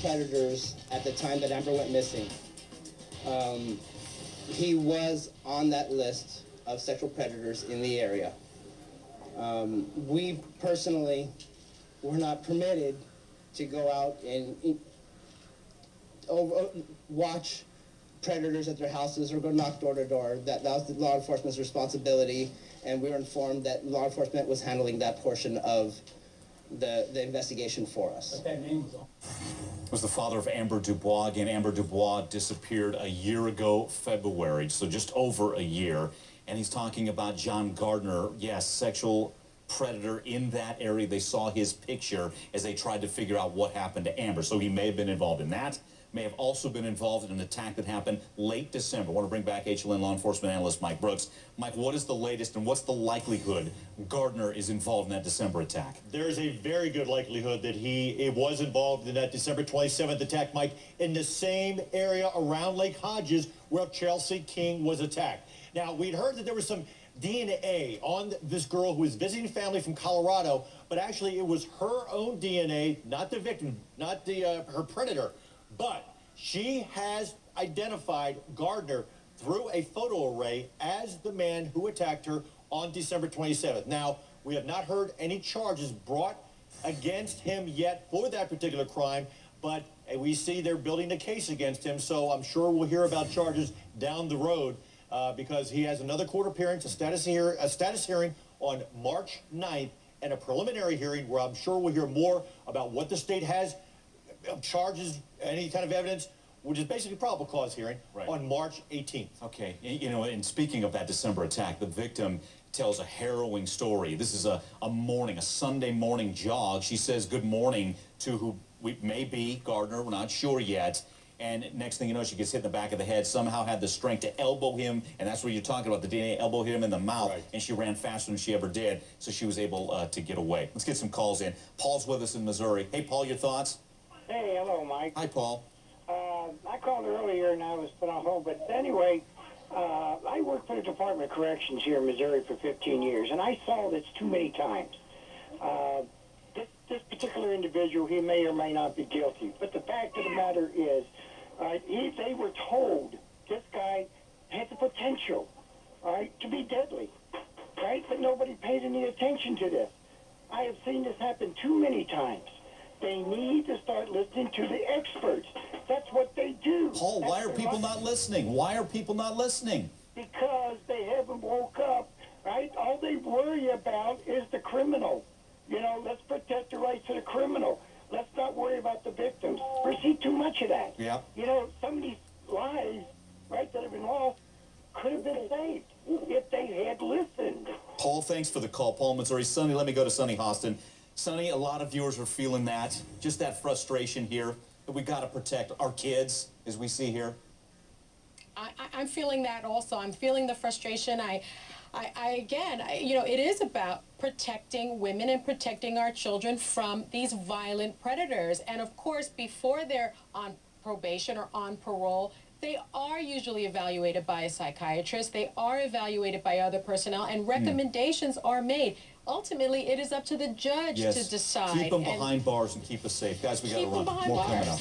predators at the time that Amber went missing. He was on that list of sexual predators in the area. We personally were not permitted to go out and watch predators at their houses or go knock door to door. That was the law enforcement's responsibility, and we were informed that law enforcement was handling that portion of the investigation for us. But that name was on. Was the father of Amber Dubois. Again, Amber Dubois disappeared a year ago, February, so just over a year. And he's talking about John Gardner, yes, sexual predator in that area. They saw his picture as they tried to figure out what happened to Amber. So he may have been involved in that. May have also been involved in an attack that happened late December. I want to bring back HLN law enforcement analyst Mike Brooks. Mike, what is the latest and what's the likelihood Gardner is involved in that December attack? There's a very good likelihood that he was involved in that December 27th attack, Mike, in the same area around Lake Hodges where Chelsea King was attacked. Now, we'd heard that there was some DNA on this girl who was visiting family from Colorado, but actually it was her own DNA, not the victim, not the her predator. But she has identified Gardner through a photo array as the man who attacked her on December 27th. Now, we have not heard any charges brought against him yet for that particular crime, but we see they're building a case against him, so I'm sure we'll hear about charges down the road because he has another court appearance, a status hearing on March 9th, and a preliminary hearing where I'm sure we'll hear more about what the state has charges, any kind of evidence, which is basically probable cause hearing on March 18th. Okay, you know, and speaking of that December attack, the victim tells a harrowing story. This is a Sunday morning jog. She says good morning to who may be Gardner, we're not sure yet. And next thing you know, she gets hit in the back of the head, somehow had the strength to elbow him, and that's what you're talking about, the DNA elbow hit him in the mouth, and she ran faster than she ever did, so she was able to get away. Let's get some calls in. Paul's with us in Missouri. Hey, Paul, your thoughts? Hey, hello, Mike. Hi, Paul. I called earlier and I was put on hold, but anyway, I worked for the Department of Corrections here in Missouri for 15 years, and I saw this too many times. This particular individual, he may or may not be guilty, but the fact of the matter is, they were told this guy had the potential, to be deadly, but nobody paid any attention to this. I have seen this happen too many times. They need to start listening to the experts. That's what they do. Paul, why are people not listening? Why are people not listening? Because they haven't woke up, All they worry about is the criminal. You know, let's protect the rights of the criminal. Let's not worry about the victims. We see too much of that. Yeah. You know, some of these lives, that have been lost could have been saved if they had listened. Paul, thanks for the call. Paul, Missouri. Sonny, let me go to Sonny Hostin. Sonny, a lot of viewers are feeling that, just that frustration here, that we got to protect our kids, as we see here. I'm feeling that also. I'm feeling the frustration. You know, it is about protecting women and protecting our children from these violent predators. And of course, before they're on probation or on parole, they are usually evaluated by a psychiatrist. They are evaluated by other personnel, and recommendations are made. Ultimately, it is up to the judge to decide. Keep them behind bars and keep us safe. Guys, we got to run. More coming up.